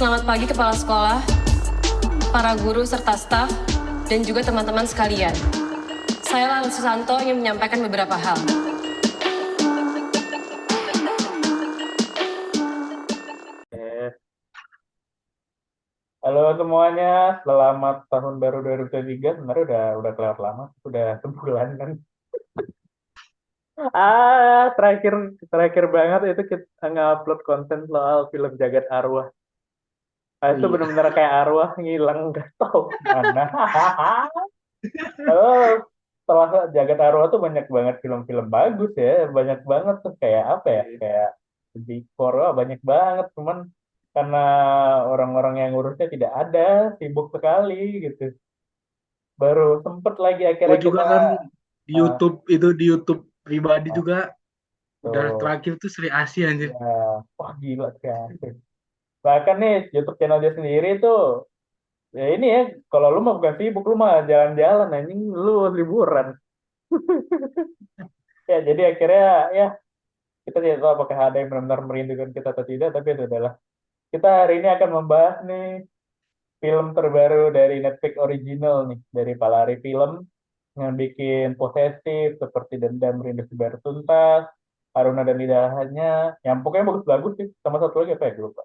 Selamat pagi Kepala Sekolah, para guru serta staf, dan juga teman-teman sekalian. Saya Lara Susanto ingin menyampaikan beberapa hal. Halo semuanya, selamat tahun baru 2023. Sebenarnya udah kelar lama, udah sebulan kan. Terakhir terakhir banget itu kita ngupload konten soal film Jagat Arwah. Itu Iya. benar-benar kayak arwah ngilang, nggak tahu mana. Oh, setelah Jagat Arwah tuh banyak banget film-film bagus ya, banyak banget tuh kayak apa ya, kayak Big Four, banyak banget. Cuman karena orang-orang yang ngurusnya tidak ada, sibuk sekali gitu. Baru sempet lagi Gue akhirnya juga kita kan di uh, YouTube di YouTube pribadi uh, juga udah tuh terakhir tuh Sri Asih anjir. ya, wah gila sih. Bahkan nih YouTube channel dia sendiri tuh ya ini ya, kalau lu mah bukan sibuk, lu mah jalan-jalan anjing, lu liburan. Ya jadi akhirnya ya kita tidak tahu apakah ada yang benar-benar merindukan kita atau tidak, tapi itu adalah kita hari ini akan membahas nih film terbaru dari Netflix original nih, dari Palari Film yang bikin Posesif, Seperti Dendam Rindu Sebar Tuntas, Haruna dan Lidahnya, yang pokoknya bagus-bagus sih. Sama satu lagi apa ya, gue lupa.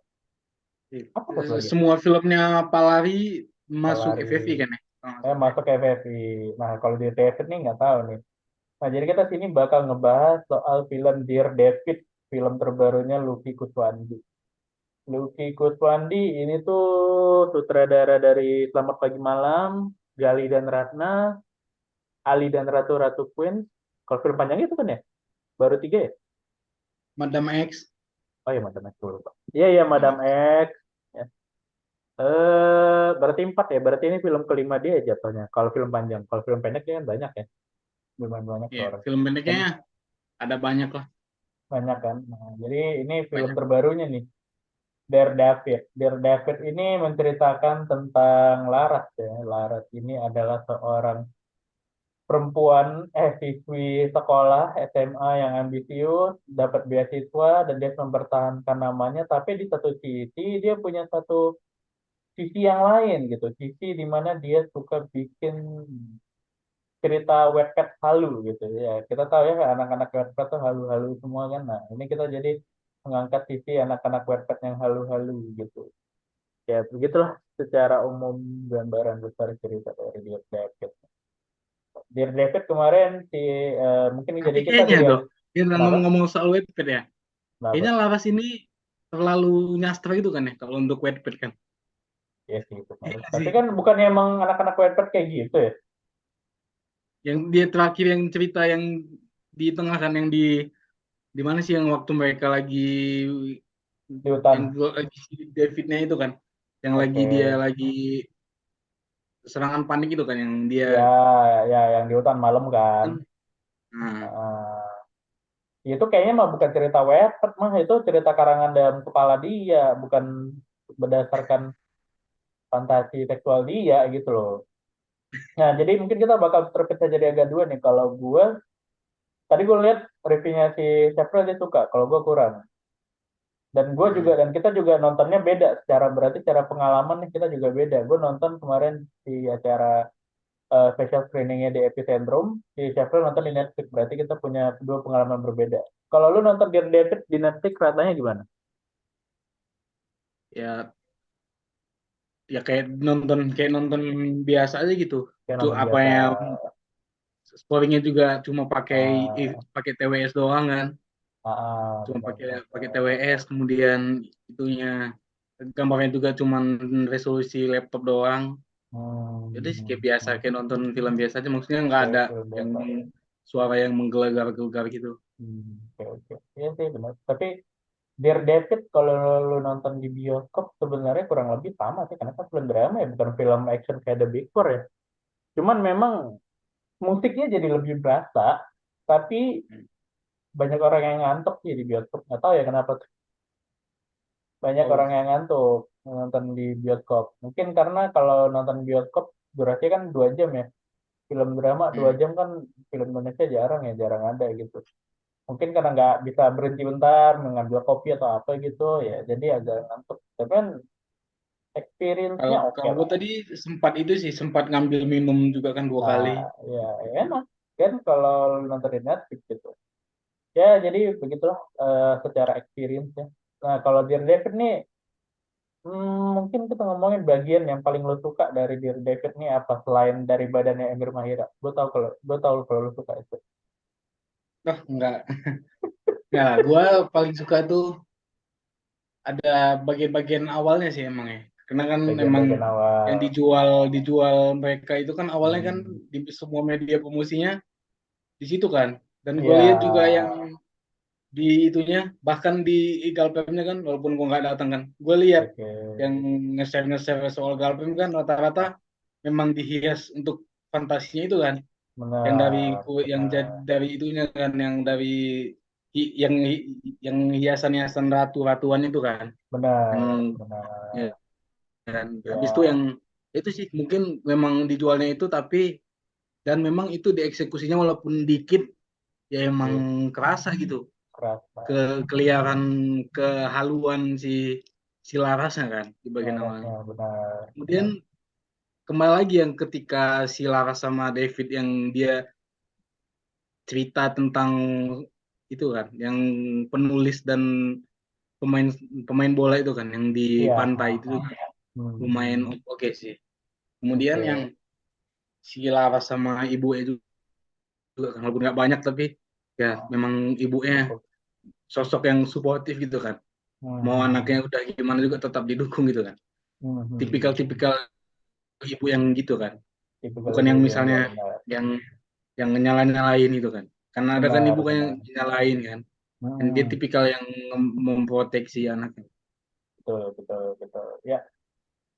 Apa satu lagi? Semua filmnya Palari masuk Palari FFI kan ya? Kalau nggak salah ya. masuk ke FFI. Nah, kalau di TFI nih nggak tahu nih. Nah, jadi kita sini bakal ngebahas soal film Dear David, film terbarunya Lucky Kuswandi. Lucky Kuswandi ini tuh sutradara dari Selamat Pagi Malam, Gali dan Ratna, Ali dan Ratu Ratu Queen. Kalau film panjangnya itu kan ya? Baru 3 ya? Madam X. Oh iya, Madam X, gue lupa. Iya, iya, Madam X. Ya. Berarti 4 ya. Berarti ini film kelima dia jatuhnya. Kalau film panjang. Kalau film pendek dia kan banyak ya. Lumayan banyak tuh Iya, orang. film Dan pendeknya ada banyak lah. banyak kan. Nah, jadi ini film Banyak. terbarunya nih. Dear David. Dear David ini menceritakan tentang Laras ya. Laras ini adalah seorang perempuan siswi sekolah SMA yang ambisius, dapat beasiswa dan dia mempertahankan namanya, tapi di satu sisi dia punya satu sisi yang lain gitu, sisi di mana dia suka bikin cerita webpad halu gitu ya. Kita tahu ya anak-anak webpad tuh halu-halu semua kan. Nah, ini kita jadi mengangkat sisi anak-anak webpad yang halu-halu gitu. Ya, begitulah secara umum gambaran besar cerita dari Dear David. Dear David kemarin si mungkin jadi Tapi kita kayaknya jadi tuh, kita kenapa? ngomong-ngomong soal Wattpad ya. Kayaknya Kenapa? Laras ini terlalu nyastra itu kan ya kalau untuk Wattpad kan. Ya sih itu. Iya nggak Tapi sih. kan bukannya emang anak-anak webpad kayak gitu ya? Yang dia terakhir yang cerita yang di tengah kan yang di mana sih yang waktu mereka lagi Di hutan. yang lagi si Davidnya itu kan yang lagi Oke. dia lagi serangan panik itu kan yang dia Ya, ya yang di hutan malam kan. kan nah Heeh. Itu kayaknya mah bukan cerita webpad mah, itu cerita karangan dalam kepala dia, bukan berdasarkan fantasi seksual dia gitu loh. Nah, jadi mungkin kita bakal terpecah jadi agak dua nih. Kalau gue, tadi gue lihat reviewnya si Chevrolet dia suka, kalau gue kurang. Dan gue juga, nah, dan kita juga nontonnya beda secara, berarti secara pengalaman nih kita juga beda. Gue nonton kemarin di acara special screeningnya di Epicentrum, si Chevrolet nonton di Netflix, berarti kita punya dua pengalaman berbeda. Kalau lu nonton Dear David di Netflix rasanya gimana? ya ya kayak nonton biasa aja gitu Kayak itu nonton apa biasa. yang spoilingnya juga cuma pakai Uh, pakai TWS doang kan cuma benar, pakai benar, pakai benar. TWS kemudian itunya gambarnya juga cuma resolusi laptop doang jadi sih kayak biasa Hmm, kayak nonton film biasa aja maksudnya nggak kayak ada film yang biasa ya. suara yang menggelegar-gelegar gitu. Oke, oke. Iya sih benar. Tapi Dear David kalau lu nonton di bioskop sebenarnya kurang lebih sama sih, karena kan film drama ya, bukan film action kayak The Big Four ya. Cuman memang musiknya jadi lebih berasa, tapi banyak orang yang ngantuk sih di bioskop. Nggak tahu ya kenapa tuh. Banyak Oh, orang yang ngantuk nonton di bioskop. Mungkin karena kalau nonton bioskop durasinya kan 2 jam ya. Film drama 2 jam kan, film Indonesia jarang ya, jarang ada gitu. Mungkin karena nggak bisa berhenti bentar mengambil kopi atau apa gitu ya, jadi agak ngantuk. Tapi kan Experience-nya Kalau oke kalau gue lah. tadi sempat ngambil minum juga kan 2 kali. Nah, ya enak kan kalau lu nonton di Netflix gitu. Ya, jadi begitulah secara experience ya. Nah, kalau Dear David nih, mungkin kita ngomongin bagian yang paling lu suka dari Dear David nih apa selain dari badannya Emir Mahira. Gue tahu kalau lu suka itu. Oh, enggak. Enggak lah, gue paling suka tuh ada bagian-bagian awalnya sih emang ya. Karena kan emang Bagian-bagian yang awal. dijual mereka itu kan awalnya kan Hmm. di semua media promosinya di situ kan. Dan gue Ya, lihat juga yang di itunya bahkan di Galpemnya kan walaupun gue nggak datang kan, gue lihat oke. yang nge-share soal Galpem kan rata-rata memang dihias untuk fantasinya itu kan, yang dari Benar, benar, dari itunya kan, yang dari yang hiasan-hiasan ratu-ratuan itu kan, yang benar, ya, benar. kan habis itu Ya, yang itu sih mungkin memang dijualnya itu, tapi dan memang itu dieksekusinya walaupun dikit ya emang oke. kerasa gitu, Keras, ke Pak. keliaran kehaluan si Larasnya kan di bagian awalnya. Larasnya benar, Kemudian benar. kembali lagi yang ketika si Laras sama David yang dia cerita tentang itu kan, yang penulis dan pemain pemain bola itu kan yang di Iya, pantai ha, itu ha. juga lumayan Hmm, oke sih. Kemudian yang oke. si Laras sama ibu itu juga kan walaupun nggak banyak tapi ya memang ibunya Cukup. sosok yang suportif gitu kan. Mau anaknya Hmm, udah gimana juga tetap didukung gitu kan. hmm. Tipikal-tipikal ibu yang gitu kan, Tipikal bukan yang ibu yang misalnya ya benar, yang nyala-nyalain itu kan, karena ada kan benar, ibu kan yang benar. nyalain kan, dan dia Hmm, tipikal yang memproteksi anaknya. betul, betul, betul. Ya,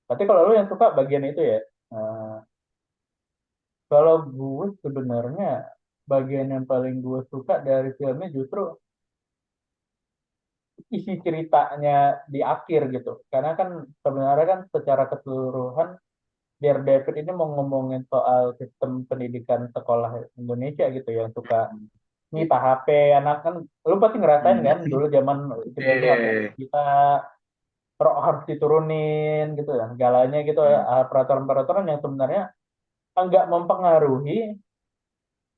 berarti kalau lu yang suka bagian itu ya. Eh, kalau gue sebenarnya bagian yang paling gue suka dari filmnya justru isi ceritanya di akhir gitu. Karena kan sebenarnya kan secara keseluruhan Dear David ini mau ngomongin soal sistem pendidikan sekolah Indonesia gitu yang suka nyita HP anak kan lu pasti ngerasain kan dulu zaman kita dulu HP Eh, kita harus diturunin gitu ya segalanya gitu ya peraturan-peraturan yang sebenarnya enggak mempengaruhi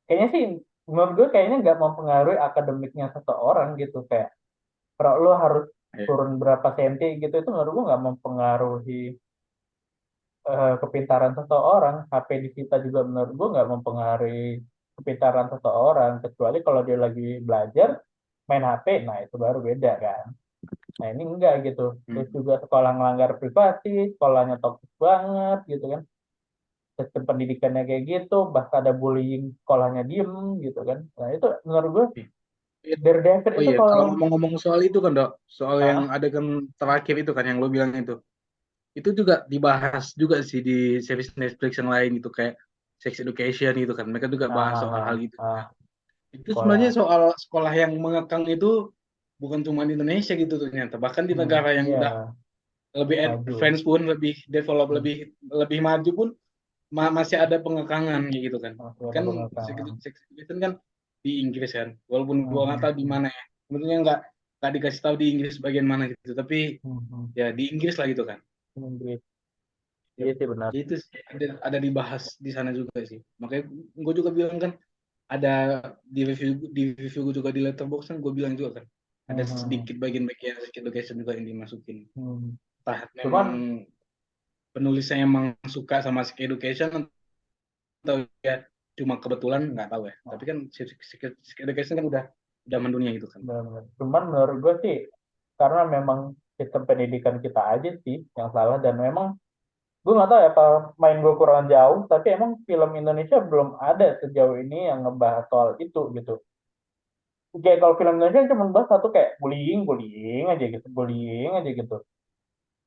kayaknya sih menurut gue kayaknya nggak mempengaruhi akademiknya seseorang gitu kayak kalau lu harus turun berapa senti gitu itu menurut gue nggak mempengaruhi kepintaran seseorang. HP disita juga menurut gue nggak mempengaruhi kepintaran seseorang kecuali kalau dia lagi belajar main HP, nah itu baru beda kan. Nah ini enggak gitu. Terus juga sekolah melanggar privasi, sekolahnya toksik banget gitu kan. Sistem pendidikannya kayak gitu, bahkan ada bullying sekolahnya diem gitu kan. Nah itu menurut gue dari David oh itu iya, kalau kalau ngomong-ngomong soal itu kan dok, soal yang ah, adegan terakhir itu kan yang lo bilang itu juga dibahas juga sih di series Netflix yang lain gitu kayak Sex Education gitu kan, mereka juga bahas soal hal itu. Itu sekolah. sebenarnya soal sekolah yang mengekang itu bukan cuma di Indonesia gitu ternyata, bahkan di negara yang Iya udah lebih maju. advance pun, lebih develop, Hmm, lebih lebih maju pun masih ada pengekangan kayak gitu kan. masih ada Kan pengekangan. sex education kan di Inggris kan, walaupun Hmm, gua nggak hmm, tahu di hmm, mana ya. Sebetulnya nggak dikasih tahu di Inggris bagian mana gitu, tapi ya di Inggris lah gitu kan. Inggris. Ya, Iya sih benar. itu sih ada dibahas di sana juga sih. Makanya gue juga bilang kan ada di review gue juga di Letterboxd kan gue bilang juga kan ada Hmm, hmm, hmm. sedikit bagian-bagian sex education juga yang dimasukin. Hmm. Entah memang Cuman penulisnya emang suka sama sex education atau ya cuma kebetulan nggak tahu ya. Tapi kan sex education kan udah mendunia gitu kan. benar-benar. Cuman menurut gue sih karena memang sistem pendidikan kita aja sih yang salah dan memang gue nggak tahu ya apa main gue kurang jauh tapi emang film Indonesia belum ada sejauh ini yang ngebahas soal itu gitu. Kayak kalau film Indonesia cuma bahas satu kayak bullying, bullying aja gitu.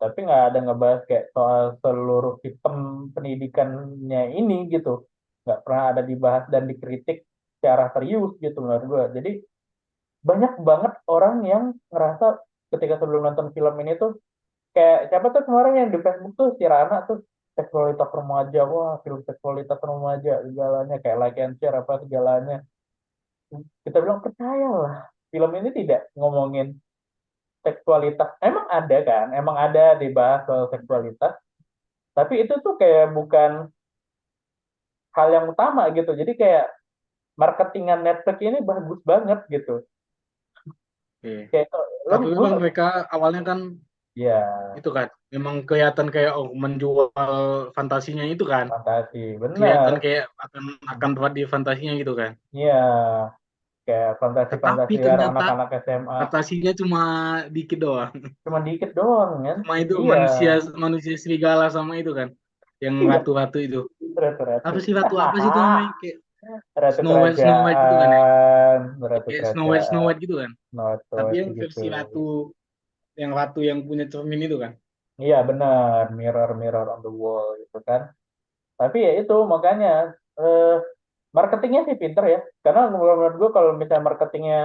Tapi nggak ada ngebahas kayak soal seluruh sistem pendidikannya ini gitu. Nggak pernah ada dibahas dan dikritik secara serius gitu menurut gue. Jadi banyak banget orang yang ngerasa ketika sebelum nonton film ini tuh kayak siapa tuh kemarin yang di Facebook tuh si Rana tuh seksualitas remaja, wah film seksualitas remaja segalanya kayak like and share apa segalanya. Kita bilang percayalah film ini tidak ngomongin seksualitas. Emang ada dibahas soal seksualitas, tapi itu tuh kayak bukan hal yang utama gitu. Jadi kayak marketingan Netflix ini bagus banget gitu. Oke. Kayak Tapi lo memang mereka awalnya kan ya itu kan memang kelihatan kayak menjual fantasinya itu kan. fantasi, bener. Kelihatan kayak akan berat di fantasinya gitu kan. Iya, kayak fantasi-fantasi Tetapi liar ternyata anak-anak SMA. fantasinya cuma dikit doang. Cuma dikit doang kan. Cuma itu Iya, manusia manusia serigala sama itu kan. Yang iya, ratu-ratu itu. ratu-ratu. Apa sih ratu apa sih itu namanya? Kayak Ratu Snow White gitu kan ya. kerajaan, ratu Kayak Snow kerajaan, White gitu kan. Tapi noto yang gitu. versi ratu yang punya cermin itu kan. Iya benar, mirror mirror on the wall gitu kan. Tapi ya itu makanya eh, marketingnya sih pinter ya. Karena menurut gue kalau misalnya marketingnya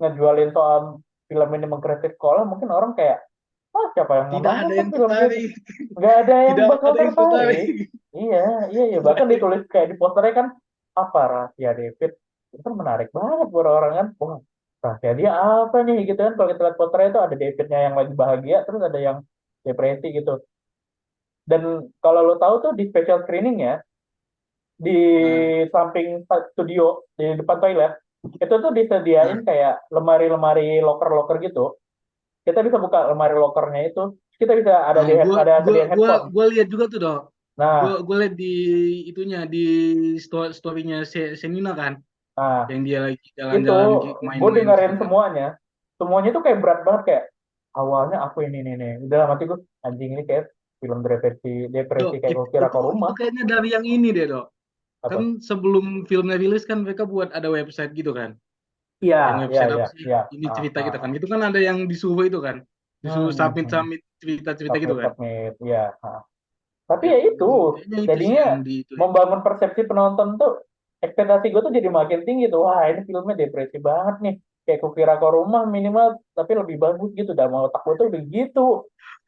ngejualin soal film ini mengkritik sekolah, mungkin orang kayak, ah siapa yang mau Tidak ada nonton yang film gitu? tertarik. Nggak ada yang Tidak bakal ada yang tertarik. tertarik. Iya, iya, iya. Bahkan ditulis kayak di posternya kan, apa rahasia David? Itu kan menarik banget buat orang kan. Wah, rahasia dia apa nih gitu kan. Kalau kita lihat posternya itu ada Davidnya yang lagi bahagia, terus ada yang depresi gitu. Dan kalau lo tahu tuh di special screening ya, di Nah, samping studio, di depan toilet, itu tuh disediain nah. kayak lemari-lemari locker-locker gitu. Kita bisa buka lemari lockernya itu, kita bisa ada Nah, gua ada gua sediaan gua handphone. gua lihat juga tuh, Dok. Gua Nah, gua lihat di itunya di story-nya Senina kan, nah, yang dia lagi itu jalan-jalan gue main-main dengerin gitu kan. semuanya tuh kayak berat banget kayak awalnya aku ini nih udah mati gue anjing ini kayak film depresi Dok, kayak gue kira ke itu rumah kayaknya dari yang ini deh, Dok. Kan apa sebelum filmnya rilis kan mereka buat ada website gitu kan. iya Yang iya website iya apa sih? iya Ini ah, cerita ah, kita kan. ah. Itu kan ada yang disuruh itu kan. Disuruh Hmm. submit cerita-cerita gitu Submit kan. submit ya ah. Tapi Ya, ya itu kayaknya itu sih jadinya yang di itu. membangun persepsi penonton tuh ekspektasi gue tuh jadi makin tinggi tuh wah ini filmnya depresi banget nih kayak kukira ke rumah minimal tapi lebih bagus gitu dah mau otak gue tuh begitu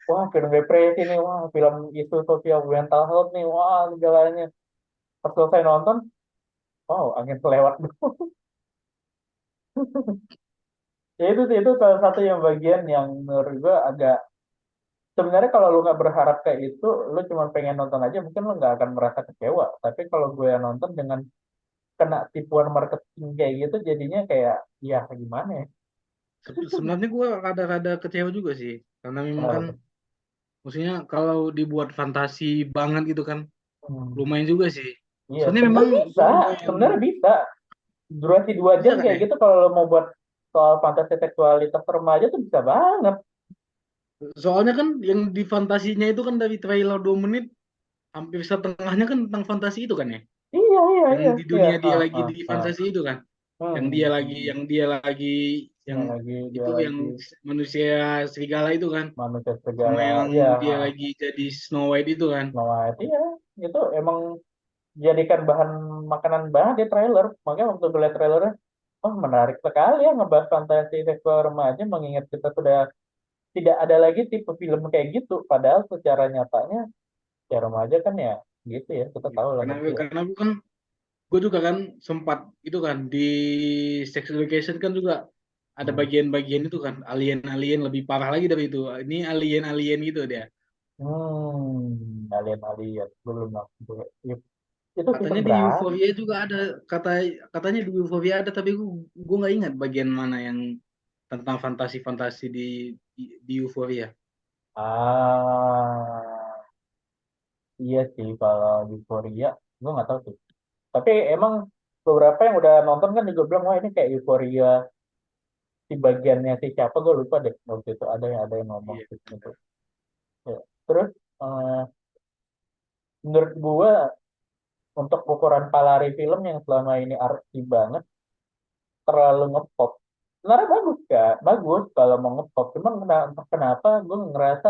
wah film depresi nih wah film isu sosial mental health nih wah segalanya pas selesai nonton wow angin kelewat ya itu sih itu salah satu yang bagian yang menurut gue agak sebenarnya kalau lu nggak berharap kayak itu lu cuma pengen nonton aja mungkin lu nggak akan merasa kecewa tapi kalau gue yang nonton dengan kena tipuan marketing kayak gitu jadinya kayak ya gimana ya Sebenarnya gue rada-rada kecewa juga sih. Karena memang kenapa kan, tuh maksudnya kalau dibuat fantasi banget gitu kan, hmm. lumayan juga sih. Iya Soalnya memang sebenarnya bisa gue lumayan sebenarnya bisa durasi 2 jam bisa kan kayak ya. gitu kalau lo mau buat soal fantasi seksualitas remaja tuh bisa banget Soalnya kan yang di fantasinya itu kan dari trailer 2 menit, hampir setengahnya kan tentang fantasi itu kan ya. iya iya Yang iya di iya dunia dia lagi di ah. fantasi itu kan. Yang dia Hmm. lagi, yang dia lagi, yang Dia itu yang lagi manusia serigala itu kan. manusia Sama segala yang ya dia lagi jadi Snow White itu kan. Noah iya itu emang jadikan bahan makanan banget di trailer makanya waktu gue lihat trailernya oh menarik sekali ya ngebahas fantasi seksual remaja mengingat kita sudah tidak ada lagi tipe film kayak gitu padahal secara nyatanya ya remaja kan ya gitu ya kita tahu lah Karena ngerti ya karena gue juga kan sempat itu kan di Sex Education kan juga ada hmm. bagian-bagian itu kan alien-alien lebih parah lagi dari itu. Ini alien-alien gitu dia. Alien gue belum nonton itu season Katanya di berapa Euphoria juga ada katanya di Euphoria ada tapi gue nggak ingat bagian mana yang tentang fantasi-fantasi di Euphoria. ah iya sih kalau di Korea gue nggak tahu sih tapi emang beberapa yang udah nonton kan juga bilang wah ini kayak Euphoria si bagiannya si siapa gue lupa deh waktu itu ada yang ngomong Iya. gitu ya. Terus eh, menurut gue untuk ukuran Palari film yang selama ini artsy banget terlalu ngepop sebenarnya bagus kan bagus kalau mau ngepop cuman entah kenapa gue ngerasa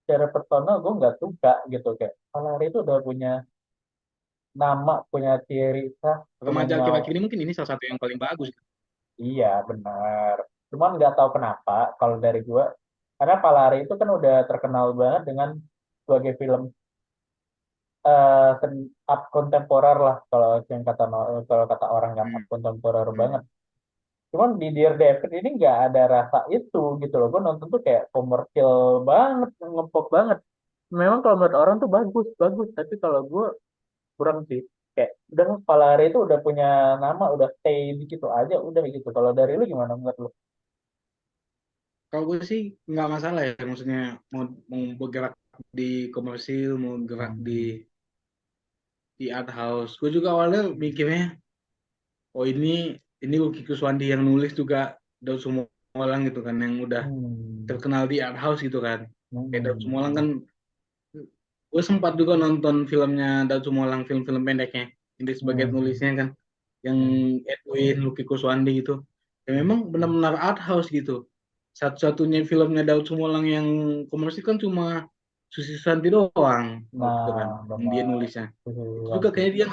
secara personal gue nggak suka gitu kayak Palari itu udah punya nama punya ciri khas punya Remaja nyawa akhir-akhir ini mungkin ini salah satu yang paling bagus. iya benar cuman nggak tahu kenapa kalau dari gue karena Palari itu kan udah terkenal banget dengan sebagai film art kontemporer lah kalau yang kata kalau kata orang kan art Hmm. kontemporer Hmm. banget Cuman di Dear David ini nggak ada rasa itu gitu loh. Gue nonton tuh kayak komersil banget, ngepop banget. Memang kalau menurut orang tuh bagus, bagus. Tapi kalau gue kurang sih. Kayak udah Valare itu udah punya nama, udah stay di situ aja, udah gitu. Kalau dari lu gimana menurut lu? Kalau gue sih nggak masalah ya, maksudnya mau bergerak di komersil, mau gerak Hmm. di art house. Gue juga awalnya mikirnya, oh ini Lucky Kuswandi yang nulis juga Daud Sumualang gitu kan, yang udah Hmm. terkenal di art house gitu kan. Kayak Daud Sumualang Hmm. kan, gue sempat juga nonton filmnya Daud Sumualang, film-film pendeknya, ini sebagai Hmm. nulisnya kan, yang Hmm. Edwin, Lucky Kuswandi gitu. Ya Hmm. memang benar-benar art house gitu. Satu-satunya filmnya Daud Sumualang yang komersil kan cuma Susi Susanti doang waktu itu kan, Nah, yang dia benar. nulisnya. Itu juga Susi. kayaknya dia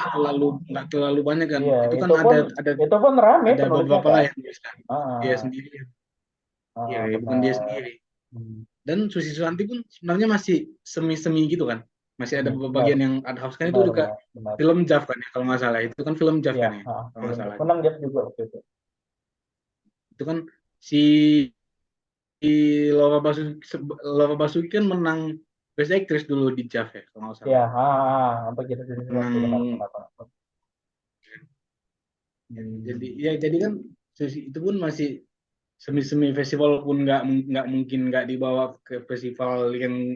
nggak terlalu banyak kan. Iya, Itu kan itu pun ada itu pun rame ada penulisnya beberapa lah kan. yang nulis kan. Dia Ah, sendiri. Iya, ya, bukan dia benar. sendiri. Hmm. Dan Susi Susanti pun sebenarnya masih semi-semi gitu kan. Masih ada beberapa Benar, bagian yang art house kan, itu benar, juga benar, benar. film JAV kan ya kalau nggak salah. Itu kan film JAV Iya, kan ya kalau nggak film salah. menang dia juga waktu itu. Itu kan si si Laura Basuki kan menang Best Actress dulu di JAV ya kalau nggak Iya, salah. untuk jadi sesuatu benar, Menang, benar, benar. jadi Hmm. jadi kan itu pun masih semi-semi festival, pun nggak mungkin nggak dibawa ke festival yang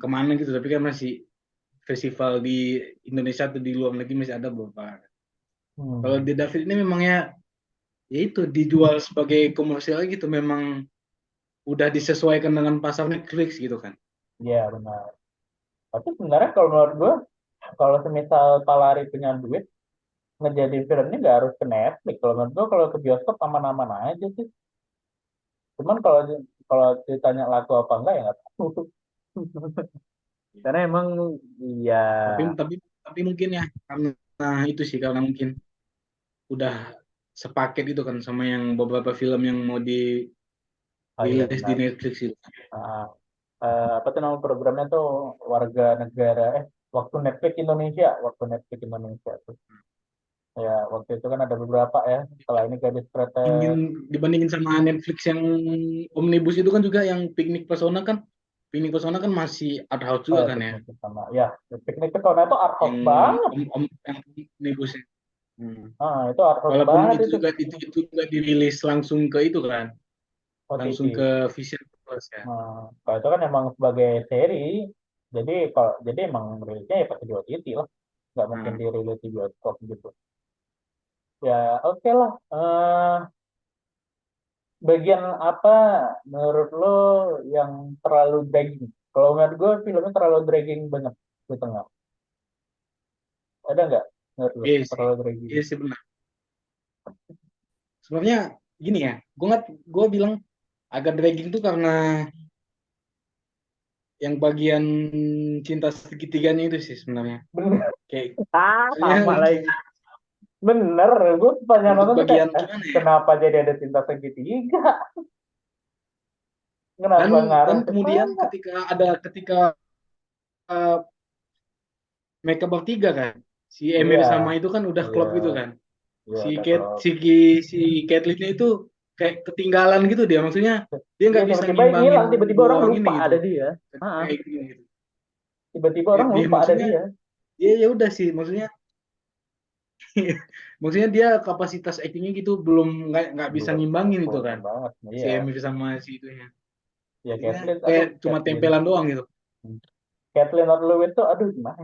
kemana gitu, tapi kan masih festival di Indonesia atau di luar negeri masih ada beberapa. Kalau Hmm. di David ini memangnya ya itu dijual sebagai komersial gitu, memang udah disesuaikan dengan pasar Netflix gitu kan. Iya, benar. Tapi sebenarnya kalau menurut gue, kalau semisal Palari punya duit, ngejadiin filmnya nggak harus ke Netflix. Kalau menurut gue, kalau ke bioskop aman-aman aja sih. Cuman kalau kalau ditanya laku apa enggak ya nggak tahu. Karena emang iya, Tapi mungkin ya karena itu sih, karena mungkin udah sepaket itu kan sama yang beberapa film yang mau oh iya dirilis di benar. Netflix itu. Ah, apa tuh nama programnya tuh warga negara waktu Netflix Indonesia, waktu Netflix Indonesia tuh. Ya waktu itu kan ada beberapa ya. Setelah ini Gadis Pretet, Dibandingin sama Netflix yang Omnibus itu kan, juga yang Piknik Pesona kan masih art house oh juga ya kan ya, Piknik sama ya Piknik Pesona itu art house yang banget. yang Omnibusnya. Hmm. Itu art house Walaupun banget itu itu. juga dirilis langsung ke itu kan, langsung OTT. ke Vision Plus ya. Kalau itu kan emang sebagai seri, jadi emang rilisnya ya pasti di OTT lah, nggak mungkin Nah, dirilis di bioskop gitu. Ya oke lah. Bagian apa menurut lo yang terlalu dragging? Kalau menurut gue filmnya terlalu dragging banget di tengah. Ada nggak menurut lo iya sih, terlalu dragging? iya sih benar. Sebenarnya gini ya, gue bilang agak dragging tuh karena yang bagian cinta segitiganya itu sih sebenarnya. Bener, Kayak maksudnya sama lagi. Bener, gue sepanjang untuk nonton tuh kayak, bagian gimana ya? kenapa jadi ada cinta segitiga? Dan Kenapa ngaruh dan ke kemudian sana? ketika uh, mereka bertiga kan, si Emir Iya, sama itu kan udah iya, klop gitu kan. iya, Si udah Kate kalau si si Caitlyn itu kayak ketinggalan gitu, dia maksudnya dia iya nggak bisa tiba-tiba ngimbangin hilang, tiba-tiba dua orang orang ini lupa gitu. ada dia. Ah, Kayak gini gitu. tiba-tiba Dia, orang dia lupa ada maksudnya dia. dia ya udah sih, maksudnya maksudnya dia kapasitas aktingnya gitu belum, nggak bisa Belum, ngimbangin itu belum kan, banget. si Iya, Emir sama si itunya. ya Jadinya Kathleen, kayak aduh cuma Kathleen. tempelan doang gitu. Kathleen Orleans tuh, aduh gimana?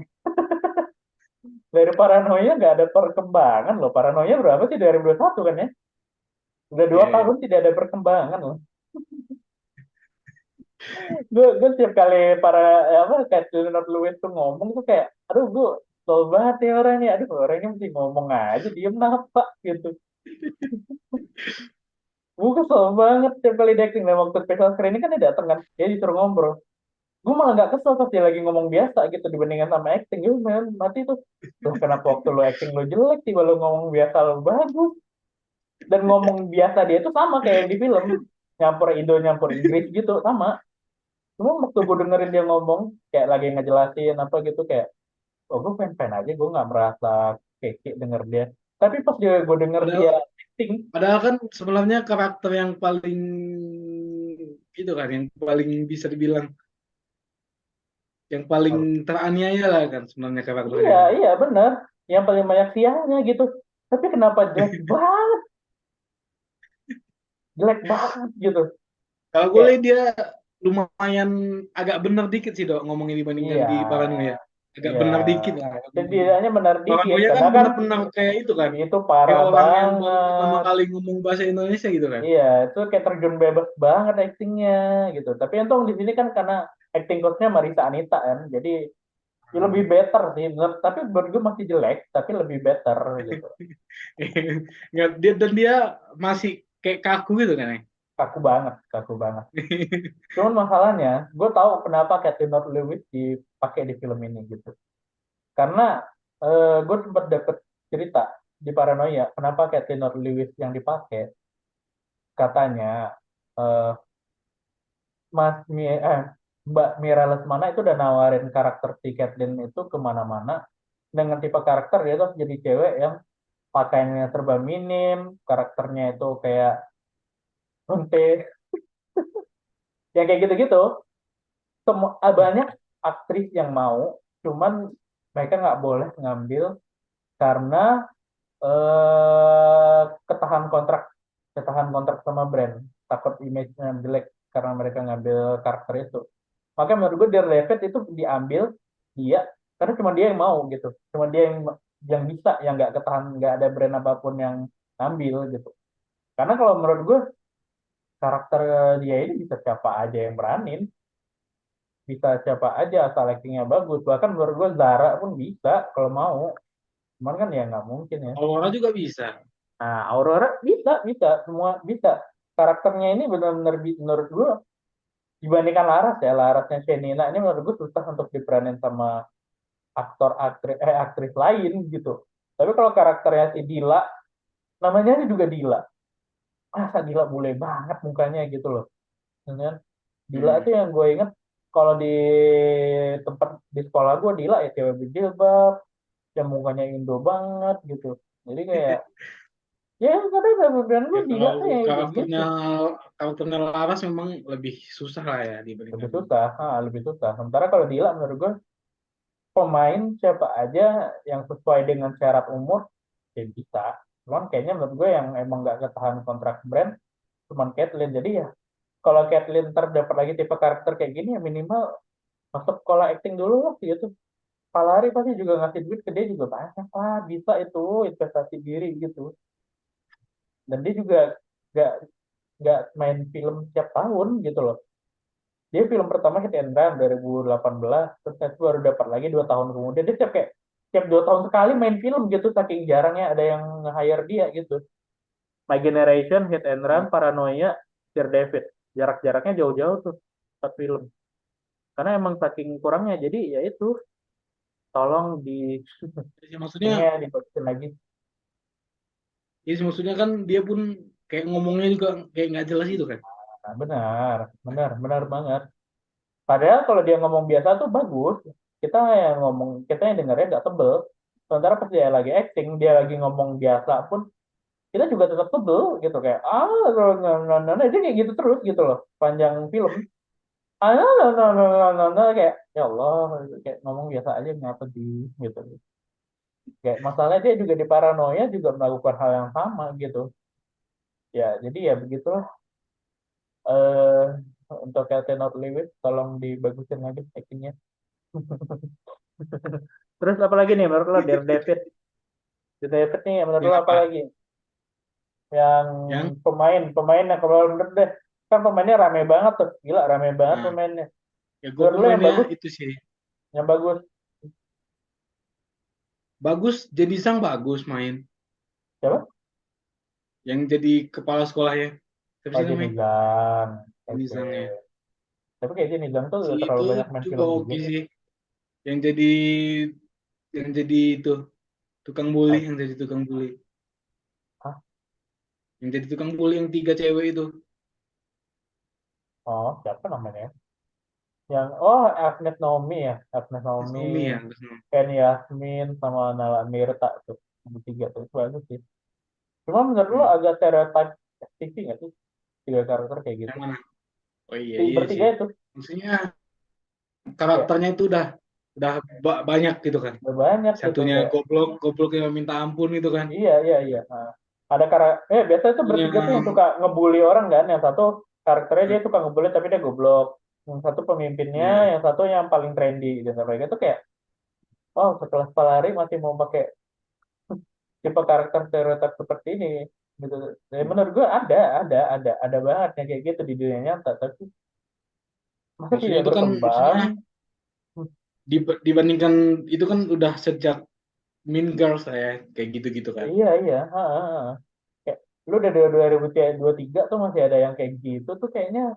Dari Paranoia nggak ada perkembangan loh. Paranoia berapa sih? 2021 kan ya? Udah dua Iya, iya. tahun tidak ada perkembangan loh. Gue tiap kali apa Kathleen Orleans tuh ngomong tuh kayak, aduh gue slow banget ya orangnya. Aduh orangnya mesti ngomong aja, diem apa gitu. Gue kesel banget tiap kali dia acting. Nah, waktu special screening kan dia dateng kan, dia disuruh ngobrol. Gue malah nggak kesel pas dia lagi ngomong biasa gitu dibandingkan sama acting. Gue men mati tuh. Loh kenapa waktu lo acting lo jelek tiba lo ngomong biasa lo bagus. Dan ngomong biasa dia tuh sama kayak yang di film. Nyampur Indo, nyampur Inggris gitu, sama. Cuma waktu gue dengerin dia ngomong, kayak lagi ngejelasin apa gitu, kayak, oh gue fan-fan aja, gue nggak merasa keke denger dia. Tapi pas gue denger dia Padahal, acting. Padahal kan sebenarnya karakter yang paling itu kan, yang paling bisa dibilang yang paling teraniaya lah kan sebenarnya karakternya Iya, kan. iya benar. Yang paling banyak sialnya gitu. Tapi kenapa jelek banget, jelek banget gitu. Kalau gue Kayak, lihat dia lumayan agak benar dikit sih dok ngomongnya dibandingkan iya, di Paranoia. Agak iya. benar dikit lah. Agak benar dikit. Setidaknya benar dikit, Paranoia kan karena kan benar-benar kayak itu kan. itu Kayak parah orang yang baru pertama banget. kali ngomong bahasa Indonesia gitu kan. Iya, itu kayak terjun bebas banget actingnya gitu. Tapi untung di sini kan karena acting coachnya Marisa Anita kan, jadi ya lebih better sih. Tapi menurut gue masih jelek, tapi lebih better gitu. Nggak, dia dan dia masih kayak kaku gitu kan. Kaku banget, kaku banget. Cuman masalahnya, gue tahu kenapa Kathleen Lewis dipakai di film ini gitu. Karena gue sempat dapet cerita di Paranoia, kenapa Kathleen Lewis yang dipakai. Katanya eh, Mbak Mira Lesmana itu udah nawarin karakter si Kathleen itu kemana-mana dengan tipe karakter dia tuh jadi cewek yang pakaiannya serba minim, karakternya itu kayak unte, yang kayak gitu-gitu. Semua banyak aktris yang mau, cuman mereka nggak boleh ngambil karena ketahan kontrak sama brand, takut image-nya jelek karena mereka ngambil karakter itu. Makanya menurut gue Daredevil itu diambil dia karena cuma dia yang mau gitu, cuma dia yang bisa, yang nggak ketahan, nggak ada brand apapun yang ngambil gitu. Karena kalau menurut gue karakter dia ini bisa siapa aja yang beranin, bisa siapa aja asal actingnya bagus. Bahkan menurut gue Zara pun bisa kalau mau, cuman kan ya nggak mungkin ya. Aurora juga bisa. Nah, Aurora bisa, bisa, semua bisa. Karakternya ini benar-benar menurut gue dibandingkan Laras ya, Larasnya Shenina ini menurut gue susah untuk diperanin sama aktris lain gitu. Tapi kalau karakternya si Dila, namanya ini juga Dila. Masa Dila bule banget mukanya gitu loh. Kan? Dila itu Hmm. yang gue inget kalau di tempat di sekolah gue Dila ya cewek berjilbab, yang mukanya Indo banget gitu. Jadi kayak ya kadang kemudian gue Ya Dila kalau tuh yang kayak gitu. karakternya Laras memang lebih susah lah ya Lebih dibandingkan. susah, lebih susah. Sementara kalau Dila menurut gue pemain siapa aja yang sesuai dengan syarat umur ya bisa. Cuman kayaknya menurut gue yang emang nggak ketahan kontrak brand cuman Caitlyn. Jadi ya kalau Caitlyn terdapat lagi tipe karakter kayak gini ya minimal masuk sekolah acting dulu lah gitu. Palari pasti juga ngasih duit ke dia juga banyak lah, bisa itu investasi diri gitu. Dan dia juga nggak nggak main film setiap tahun gitu loh. Dia film pertama Hit and Run 2018, terus itu baru dapat lagi 2 tahun kemudian. Dia tiap 2 tahun sekali main film gitu, saking jarangnya ada yang nge-hire dia gitu. My Generation, Hit and Run, Paranoia, David. Jarak-jaraknya jauh-jauh tuh, 4 film. Karena emang saking kurangnya, jadi ya itu, tolong di Ya, ini maksudnya, ya dibagusin lagi. maksudnya kan dia pun kayak ngomongnya juga kayak nggak jelas itu kan. Nah, benar, benar, benar banget. Padahal kalau dia ngomong biasa tuh bagus. Kita yang dengarnya nggak tebel. Sementara pas dia lagi acting, dia lagi ngomong biasa pun kita juga tetap tebel gitu kayak dia kayak gitu terus gitu loh panjang film. Kayak ya Allah kayak ngomong biasa aja ngapa di gitu. Kayak masalahnya dia juga di paranoia juga melakukan hal yang sama gitu. Ya jadi ya begitulah. eh untuk Captain Lewis tolong dibagusin lagi actingnya. Terus apa lagi nih menurut lo Daredevil? Daredevil nih menurut Yang lo apa apa? lagi? Yang Yang pemain yang kalau menurut deh kan pemainnya rame banget tuh, gila rame banget nah, pemainnya. ya gue Menurut lo yang pemainnya bagus, itu sih yang bagus bagus, jadi sang bagus main siapa? yang jadi kepala sekolahnya. Siapa Oh sih Jenny namanya? Zhang. Ini Oke. sangnya. Tapi kayak Jenny Zhang tuh Si udah terlalu itu banyak main juga film juga oke sih. sih. Yang jadi itu tukang bully, Oh, yang jadi tukang bully. hah? Yang jadi tukang bully yang tiga cewek itu. Oh siapa namanya? Oh Agnes Naomi ya, Agnes Terus Naomi, Naomi ya, terus Naomi. Ken Yasmin sama Nala Mirta tuh, yang tiga tuh itu bagus sih. Cuma menurut lo Hmm. agak stereotype TV nggak sih? Tiga karakter kayak gitu. Yang mana? Oh iya Si iya bertiga sih. itu. Maksudnya Kayak karakternya itu udah banyak gitu kan. udah banyak gitu. Satunya Kayak, goblok, goblok yang minta ampun gitu kan. iya, iya, iya. Nah, ada biasanya tuh Satunya bertiga tuh yang suka ngebully orang kan. Yang satu karakternya dia eh, suka ngebully tapi dia goblok. Yang satu pemimpinnya, ya, yang satu yang paling trendy gitu. Mereka tuh kayak, oh sekelas pelari masih mau pakai tipe karakter stereotip seperti ini gitu. Jadi menurut gue ada banget yang kayak gitu di dunia nyata, tapi masa maksudnya tidak itu kan berkembang. maksudnya dibandingkan itu kan udah sejak Mean Girls ya kayak gitu-gitu kan. Iya, iya, ha, ha, ha. Kayak lu udah 2023 tuh masih ada yang kayak gitu tuh kayaknya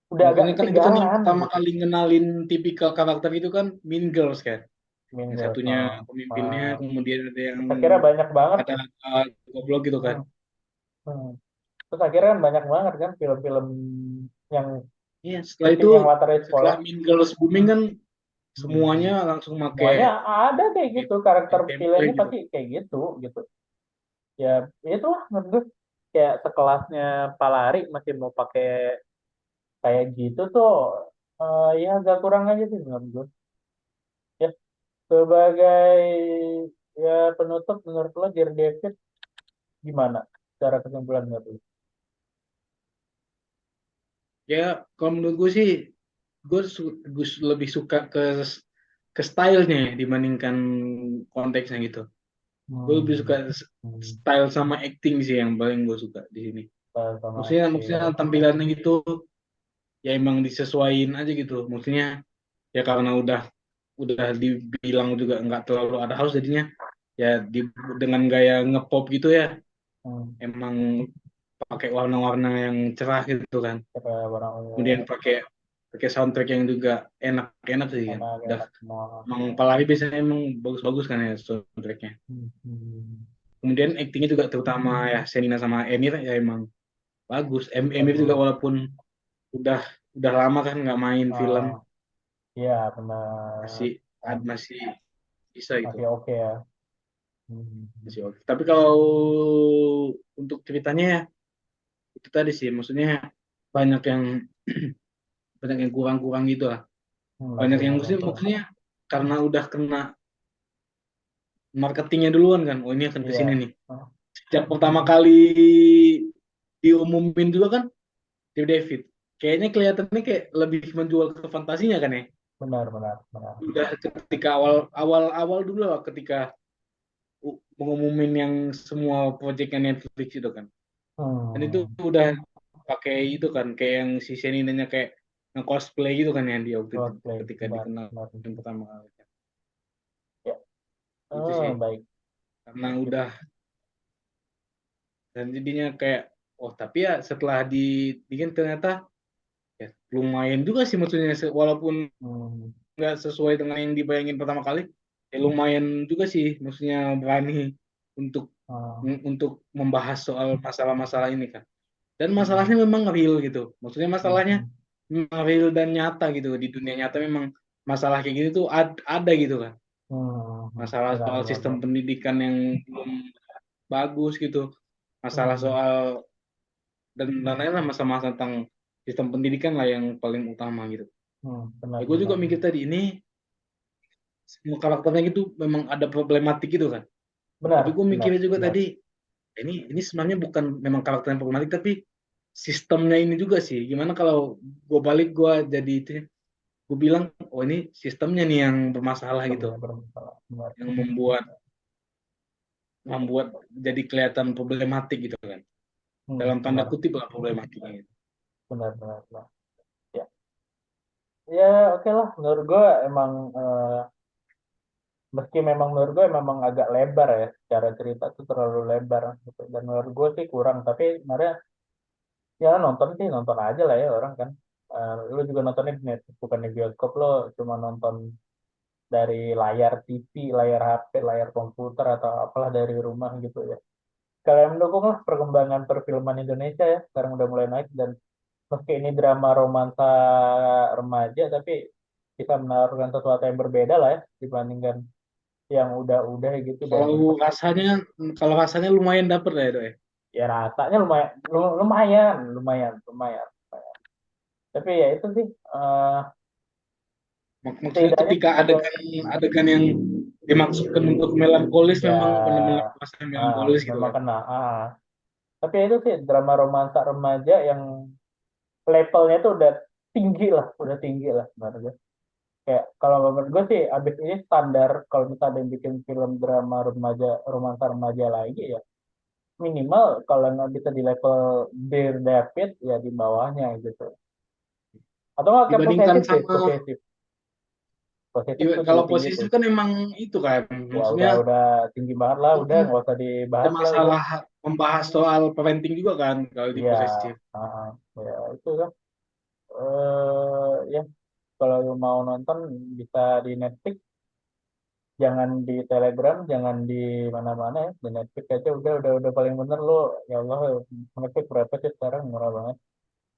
udah agak Maksudnya kan itu kan yang ketinggalan pertama gitu. kali ngenalin tipikal karakter itu kan Mean Girls kan. Mean Yang Girls, satunya pemimpinnya, kemudian ada yang terus akhirnya banyak banget. ada goblok gitu kan. Hmm, hmm. Terus akhirnya kan banyak banget kan film-film yang Iya, setelah itu syuting yang latarnya setelah sekolah. Mean Girls booming kan semuanya Hmm. langsung make Semuanya ada kayak gitu, karakter template villainnya gitu. pasti kayak gitu. Ya itu lah menurut gue, kayak sekelasnya Palari masih mau pakai kayak gitu tuh, ya agak kurang aja sih menurut gue. Ya, sebagai ya penutup menurut lo Dear David gimana cara kesimpulan menurut lo? Ya, kalau menurut gue sih, gue lebih suka ke stylenya ya, dibandingkan konteksnya gitu. Gue lebih suka Hmm, hmm, style sama acting sih yang paling gue suka di sini. sama Maksudnya acting. tampilannya gitu ya emang disesuaiin aja gitu. Maksudnya ya karena udah dibilang juga nggak terlalu ada house jadinya ya dengan gaya ngepop gitu ya Hmm, emang pakai warna-warna yang cerah gitu kan. kayak orang Kemudian pakai pakai soundtrack yang juga enak-enak sih kan. enak Udah enak semua. emang Palari biasanya emang bagus-bagus kan ya soundtracknya. Hmm, hmm. Kemudian aktingnya juga terutama ya Senina sama Emir ya emang bagus. Emir juga Bagus. walaupun udah udah lama kan nggak main film Ah, iya benar. masih Ah, masih bisa gitu. masih oke ya. Hmm. Masih oke. Tapi kalau untuk ceritanya ya itu tadi sih maksudnya banyak yang banyak yang kurang-kurang gitu lah. Banyak Masih yang masih maksudnya karena udah kena marketingnya duluan kan. Oh ini akan ke sini iya. nih. Ah, Sejak pertama kali diumumin juga kan Steve David. Kayaknya kelihatannya kayak lebih menjual ke fantasinya kan ya. benar benar benar. Udah ketika awal dulu lah ketika mengumumin yang semua proyeknya Netflix itu kan. Dan itu Hmm. udah pakai itu kan kayak yang si Sheninanya kayak nge-cosplay gitu kan yang dia waktu itu Cosplay ketika benar dikenal benar. yang pertama kali. Ya. Itu sih. Baik. Karena udah dan jadinya kayak oh tapi ya setelah dibikin ternyata ya lumayan juga sih maksudnya walaupun Hmm. nggak sesuai dengan yang dibayangin pertama kali ya lumayan juga sih maksudnya berani untuk Ah, untuk membahas soal masalah-masalah ini kan dan hmm. masalahnya memang real gitu maksudnya masalahnya Hmm. memang real dan nyata gitu di dunia nyata memang masalah kayak gitu tuh ada gitu kan masalah Benar soal benar sistem benar. pendidikan yang belum bagus gitu masalah Hmm. soal dan lain-lain lah masalah tentang sistem pendidikan lah yang paling utama gitu Benar ya gue juga benar mikir tadi ini semua karakternya gitu memang ada problematik gitu kan. benar Tapi gue benar mikirnya juga benar. tadi, ini sebenarnya bukan memang karakter yang problematik, tapi sistemnya ini juga sih. Gimana kalau gue balik gue jadi itu, gue bilang, oh ini sistemnya nih yang bermasalah gitu, Benar bermasalah. Benar. yang membuat jadi kelihatan problematik gitu kan. Dalam tanda Benar kutip lah problematiknya. Gitu. benar benar benar. Ya, ya oke lah. Menurut gue emang, meski memang menurut gue memang agak lebar ya, secara cerita tuh terlalu lebar gitu. Dan menurut gue sih kurang. Tapi sebenarnya ya nonton sih nonton aja lah ya orang kan. Lu juga nontonnya di Netflix bukan di bioskop, lo cuma nonton dari layar TV, layar HP, layar komputer atau apalah dari rumah gitu ya. Kalian mendukung lah perkembangan perfilman Indonesia ya. Sekarang udah mulai naik, dan meski ini drama romansa remaja tapi bisa menawarkan sesuatu yang berbeda lah ya dibandingkan yang udah gitu dan Kalau rasanya lumayan dapet ya itu ya. ya rasanya lumayan lumayan lumayan lumayan. Tapi ya itu sih Maksudnya setidaknya ketika ada adegan yang dimaksudkan untuk melankolis ya memang benar-benar rasanya melankolis gitu memang kan. kena tapi ya itu sih drama romansa remaja yang levelnya tuh udah tinggi lah menurut gue. Kayak kalau menurut gue sih abis ini standar kalau misalnya ada yang bikin film drama remaja romansa remaja lagi ya minimal kalau nggak bisa di level Dear David ya di bawahnya gitu. Atau nggak kayak Dibandingkan sama posesif posesif tuh kalau juga tinggi posisi tuh. kan emang itu kan, Ya maksudnya udah tinggi banget lah udah nggak usah ada dibahas lah udah. masalah membahas soal parenting juga kan kalau di Iya, posesif. ah, ya itu kan. Ya kalau lu mau nonton bisa di Netflix, jangan di Telegram, jangan di mana-mana ya. Di Netflix aja udah paling bener lu. Ya Allah, Netflix berapa sih sekarang murah banget.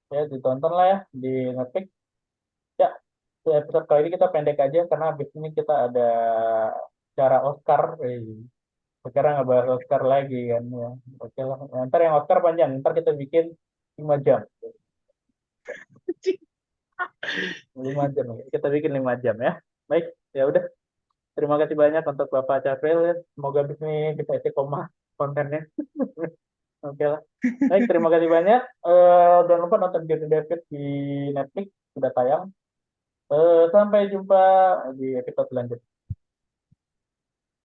Ya ditonton lah ya di Netflix. Ya, episode kali ini kita pendek aja karena habis ini kita ada acara Oscar. Sekarang nggak bahas Oscar lagi kan ya. Oke lah. Ntar yang Oscar panjang, ntar kita bikin 5 jam. 5 jam ya. Kita bikin 5 jam ya. Baik, ya udah. Terima kasih banyak untuk Bapak Capril ya. Semoga habis ini bisa istiqomah kontennya. Oke lah. Baik, terima kasih banyak. Jangan lupa nonton Dear David di Netflix sudah tayang. Sampai jumpa di episode selanjutnya.